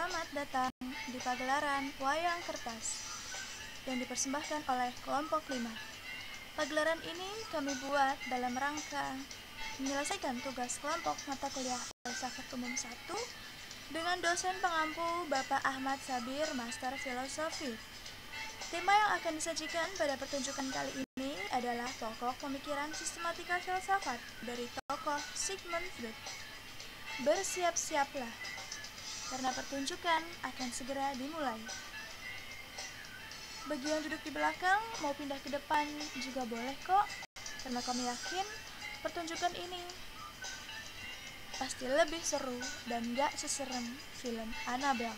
Selamat datang di pagelaran Wayang Kertas yang dipersembahkan oleh kelompok 5. Pagelaran ini kami buat dalam rangka menyelesaikan tugas kelompok mata kuliah Filsafat Umum 1 dengan dosen pengampu Bapak Ahmad Sabir, Master Filosofi. Tema yang akan disajikan pada pertunjukan kali ini adalah pokok pemikiran sistematika filsafat dari tokoh Sigmund Freud. Bersiap-siaplah, karena pertunjukan akan segera dimulai. Bagi yang duduk di belakang, mau pindah ke depan juga boleh kok, karena kami yakin pertunjukan ini pasti lebih seru dan gak seserem film Annabelle.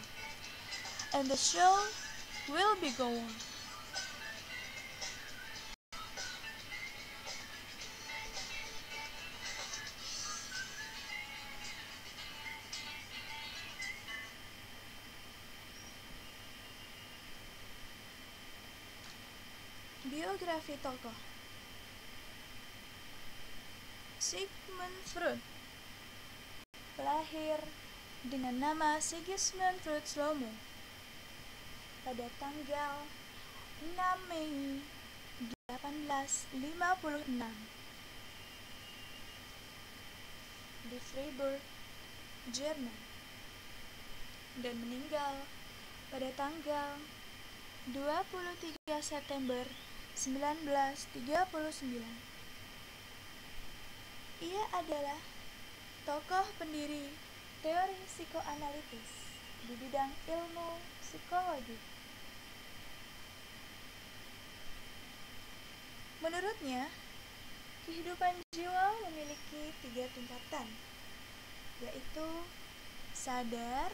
And the show will be go on. Biografi tokoh Sigmund Freud lahir dengan nama Sigismund Freud Slomo pada tanggal 6 Mei 1856 di Freiburg, Jerman, dan meninggal pada tanggal 23 September 1939. Ia adalah tokoh pendiri teori psikoanalitis di bidang ilmu psikologi. Menurutnya, kehidupan jiwa memiliki 3 tingkatan, yaitu sadar,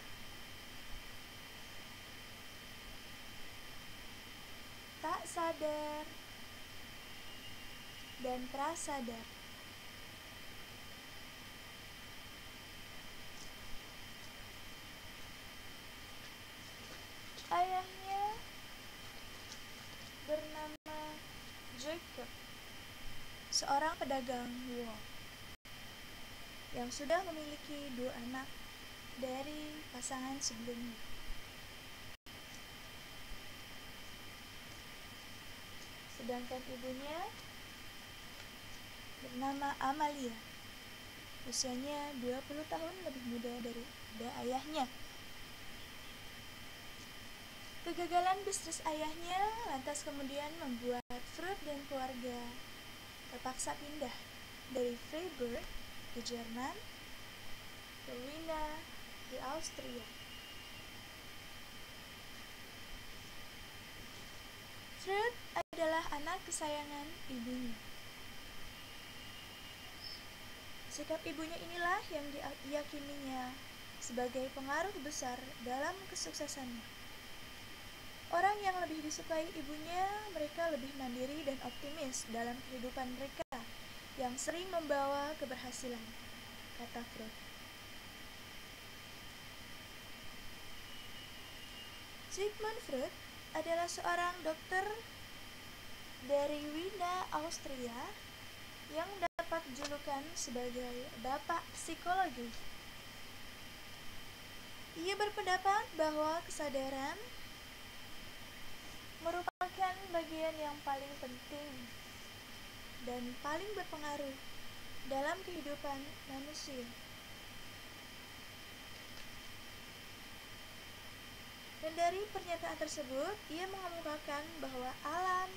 tak sadar, dan prasadar. Ayahnya bernama Jacob, seorang pedagang wool yang sudah memiliki 2 anak dari pasangan sebelumnya. Sedangkan ibunya bernama Amalia, usianya 20 tahun lebih muda daripada ayahnya. Kegagalan bisnis ayahnya lantas kemudian membuat Freud dan keluarga terpaksa pindah dari Freiburg di Jerman ke Wiener di Austria. Freud adalah anak kesayangan ibunya. Sikap ibunya inilah yang diyakininya sebagai pengaruh besar dalam kesuksesannya. Orang yang lebih disukai ibunya, mereka lebih mandiri dan optimis dalam kehidupan mereka yang sering membawa keberhasilan, kata Freud. Sigmund Freud adalah seorang dokter dari Wiener, Austria yang dapat julukan sebagai Bapak Psikologi. Ia berpendapat bahwa kesadaran merupakan bagian yang paling penting dan paling berpengaruh dalam kehidupan manusia. Dan dari pernyataan tersebut, ia mengemukakan bahwa alam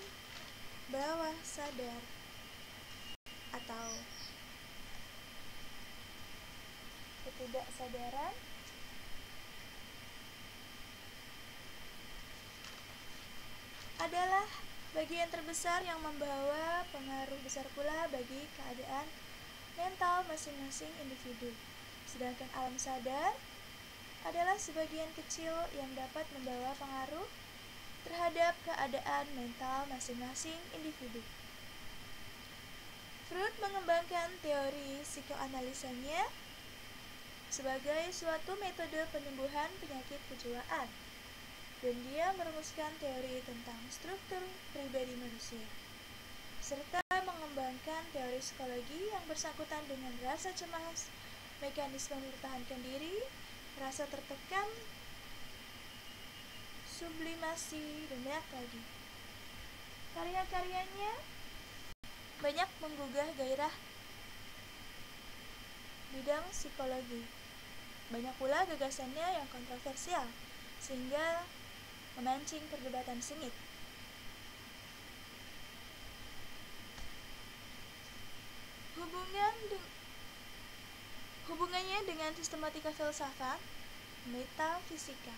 bawah sadar atau ketidaksadaran adalah bagian terbesar yang membawa pengaruh besar pula bagi keadaan mental masing-masing individu. Sedangkan alam sadar adalah sebagian kecil yang dapat membawa pengaruh terhadap keadaan mental masing-masing individu. Freud mengembangkan teori psikoanalisanya sebagai suatu metode penyembuhan penyakit kejiwaan, dan dia merumuskan teori tentang struktur pribadi manusia, serta mengembangkan teori psikologi yang bersangkutan dengan rasa cemas, mekanisme mempertahankan diri, rasa tertekan, sublimasi, dan banyak lagi. Karya-karyanya banyak menggugah gairah bidang psikologi. Banyak pula gagasannya yang kontroversial, sehingga memancing perdebatan sengit. Hubungannya dengan sistematika filsafat, metafisika.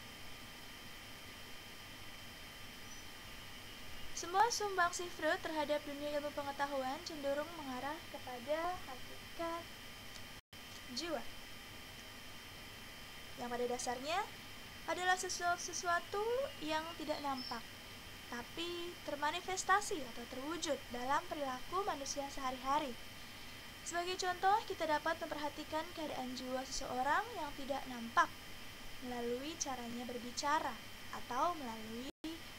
Semua sumbangsi Freud terhadap dunia ilmu pengetahuan cenderung mengarah kepada hakikat jiwa, yang pada dasarnya adalah sesuatu yang tidak nampak, tapi termanifestasi atau terwujud dalam perilaku manusia sehari-hari. Sebagai contoh, kita dapat memperhatikan keadaan jiwa seseorang yang tidak nampak melalui caranya berbicara atau melalui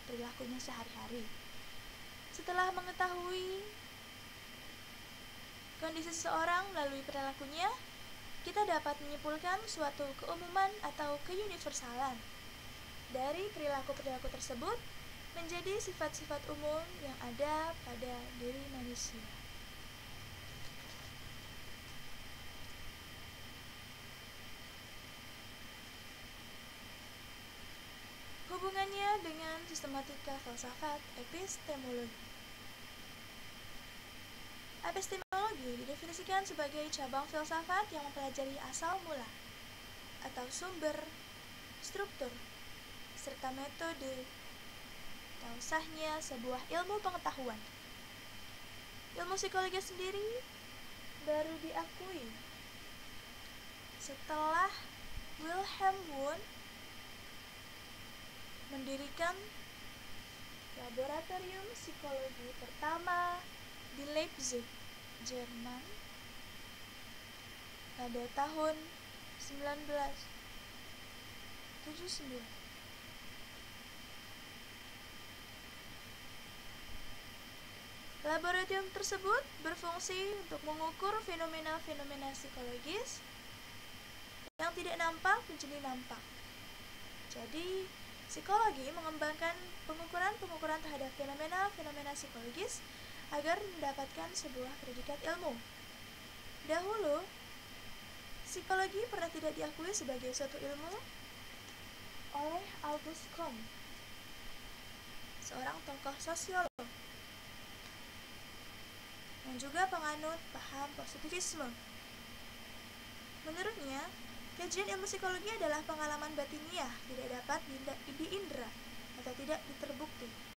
perilakunya sehari-hari. Setelah mengetahui kondisi seseorang melalui perilakunya, kita dapat menyimpulkan suatu keumuman atau keuniversalan dari perilaku-perilaku tersebut menjadi sifat-sifat umum yang ada pada diri manusia. Hubungannya dengan sistematika filsafat epistemologi. Epistemologi didefinisikan sebagai cabang filsafat yang mempelajari asal mula atau sumber, struktur, serta metode atau sahnya sebuah ilmu pengetahuan. Ilmu psikologi sendiri baru diakui setelah Wilhelm Wundt mendirikan laboratorium psikologi pertama di Leipzig, Jerman pada tahun 1979. Laboratorium tersebut berfungsi untuk mengukur fenomena-fenomena psikologis yang tidak nampak menjadi nampak. Jadi, psikologi mengembangkan pengukuran-pengukuran terhadap fenomena-fenomena psikologis agar mendapatkan sebuah predikat ilmu. Dahulu, psikologi pernah tidak diakui sebagai suatu ilmu oleh Auguste Comte, seorang tokoh sosiolog yang juga penganut paham positivisme. Menurutnya, kajian ilmu psikologi adalah pengalaman batiniah, tidak dapat diindra atau tidak diterbukti.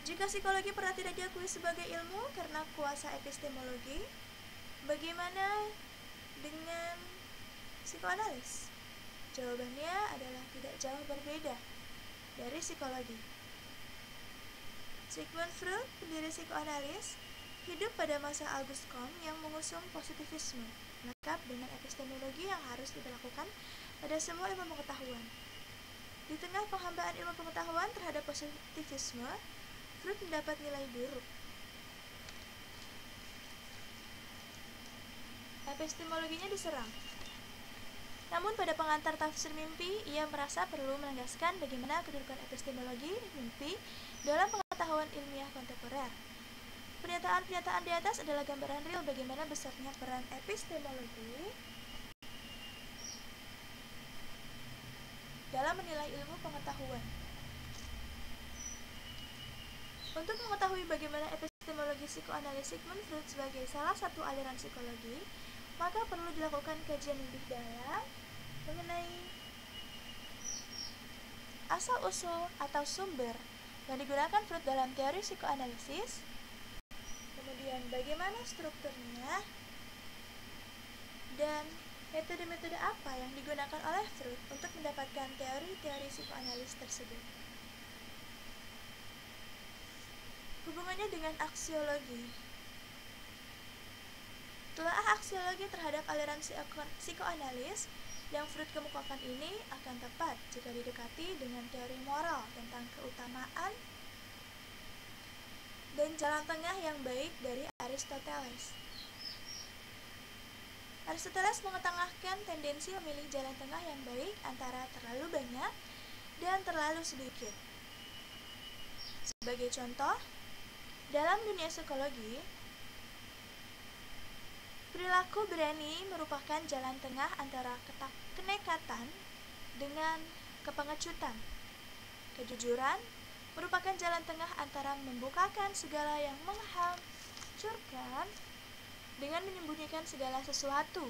Jika psikologi pernah tidak diakui sebagai ilmu karena kuasa epistemologi, bagaimana dengan psikoanalis? Jawabannya adalah tidak jauh berbeda dari psikologi. Sigmund Freud, pendiri psikoanalis, hidup pada masa Auguste Comte yang mengusung positivisme, lengkap dengan epistemologi yang harus diberlakukan pada semua ilmu pengetahuan. Di tengah penghambaan ilmu pengetahuan terhadap positivisme, Freud mendapat nilai buruk. Epistemologinya diserang. Namun pada pengantar tafsir mimpi, ia merasa perlu menegaskan bagaimana kedudukan epistemologi mimpi dalam pengetahuan ilmiah kontemporer. Pernyataan-pernyataan di atas adalah gambaran real bagaimana besarnya peran epistemologi dalam menilai ilmu pengetahuan. Untuk mengetahui bagaimana epistemologi psikoanalis Sigmund Freud sebagai salah satu aliran psikologi, maka perlu dilakukan kajian lebih dalam mengenai asal-usul atau sumber yang digunakan Freud dalam teori psikoanalisis, kemudian bagaimana strukturnya, dan metode-metode apa yang digunakan oleh Freud untuk mendapatkan teori-teori psikoanalis tersebut. Hubungannya dengan aksiologi. Telaah aksiologi terhadap aliran psikoanalis yang Freud kemukakan ini akan tepat jika didekati dengan teori moral tentang keutamaan dan jalan tengah yang baik dari Aristoteles. Aristoteles mengetengahkan tendensi memilih jalan tengah yang baik antara terlalu banyak dan terlalu sedikit. Sebagai contoh, dalam dunia psikologi, perilaku berani merupakan jalan tengah antara kenekatan dengan kepengecutan. Kejujuran merupakan jalan tengah antara membukakan segala yang menghancurkan dengan menyembunyikan segala sesuatu.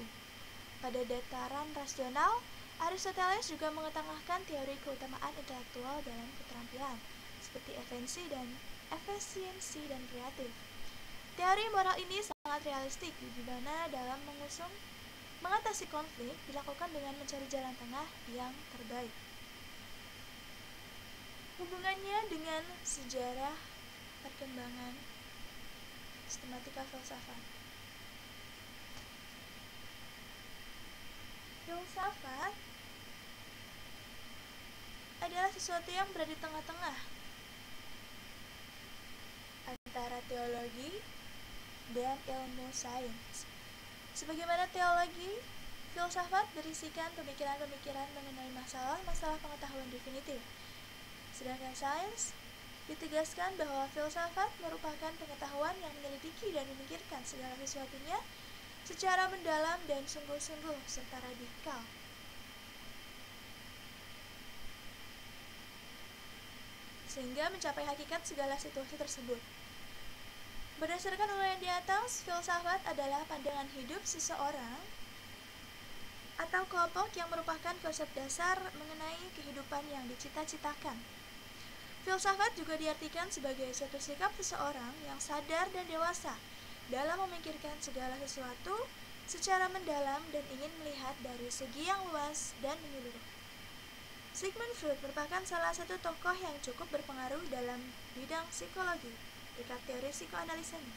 Pada dataran rasional, Aristoteles juga mengetengahkan teori keutamaan intelektual dalam keterampilan, seperti efisiensi dan kreatif. Teori moral ini sangat realistik, di mana dalam mengatasi konflik dilakukan dengan mencari jalan tengah yang terbaik. Hubungannya dengan sejarah perkembangan sistematika filsafat. Filsafat adalah sesuatu yang berada di tengah-tengah antara teologi dan ilmu sains. Sebagaimana teologi, filsafat berisikan pemikiran-pemikiran mengenai masalah-masalah pengetahuan definitif. Sedangkan sains ditegaskan bahwa filsafat merupakan pengetahuan yang menyelidiki dan memikirkan segala sesuatunya secara mendalam dan sungguh-sungguh serta radikal. Sehingga mencapai hakikat segala situasi tersebut. Berdasarkan uraian di atas, filsafat adalah pandangan hidup seseorang atau kelompok yang merupakan konsep dasar mengenai kehidupan yang dicita-citakan. Filsafat juga diartikan sebagai suatu sikap seseorang yang sadar dan dewasa dalam memikirkan segala sesuatu secara mendalam dan ingin melihat dari segi yang luas dan menyeluruh. Sigmund Freud merupakan salah satu tokoh yang cukup berpengaruh dalam bidang psikologi berkat teori psikoanalisanya.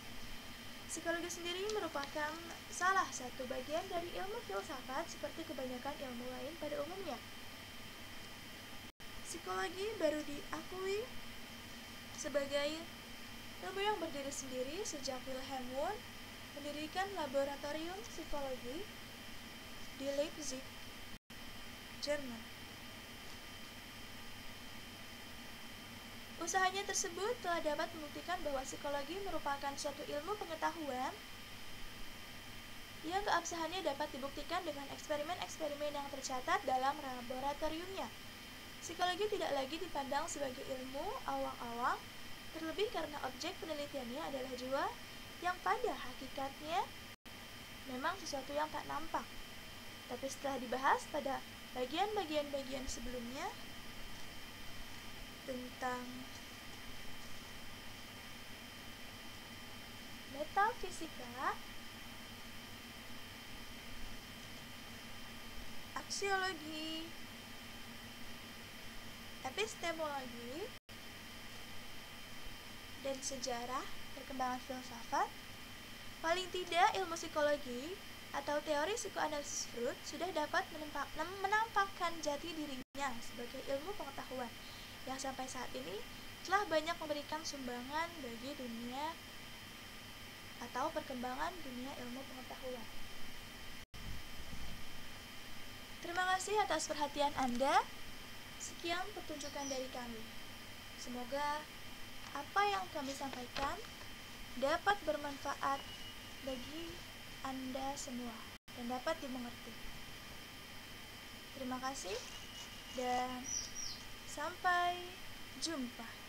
Psikologi sendiri merupakan salah satu bagian dari ilmu filsafat seperti kebanyakan ilmu lain pada umumnya. Psikologi baru diakui sebagai ilmu yang berdiri sendiri sejak Wilhelm Wundt mendirikan laboratorium psikologi di Leipzig, Jerman. Usahanya tersebut telah dapat membuktikan bahwa psikologi merupakan suatu ilmu pengetahuan yang keabsahannya dapat dibuktikan dengan eksperimen-eksperimen yang tercatat dalam laboratoriumnya. Psikologi tidak lagi dipandang sebagai ilmu awang-awang, terlebih karena objek penelitiannya adalah jiwa yang pada hakikatnya memang sesuatu yang tak nampak. Tapi setelah dibahas pada bagian sebelumnya tentang metafisika, aksiologi, epistemologi, dan sejarah perkembangan filsafat, paling tidak ilmu psikologi atau teori psikoanalisis Freud sudah dapat menampakkan jati dirinya sebagai ilmu pengetahuan yang sampai saat ini telah banyak memberikan sumbangan bagi dunia atau perkembangan dunia ilmu pengetahuan. Terima kasih atas perhatian Anda. Sekian pertunjukan dari kami. Semoga apa yang kami sampaikan dapat bermanfaat bagi Anda semua dan dapat dimengerti. Terima kasih dan sampai jumpa.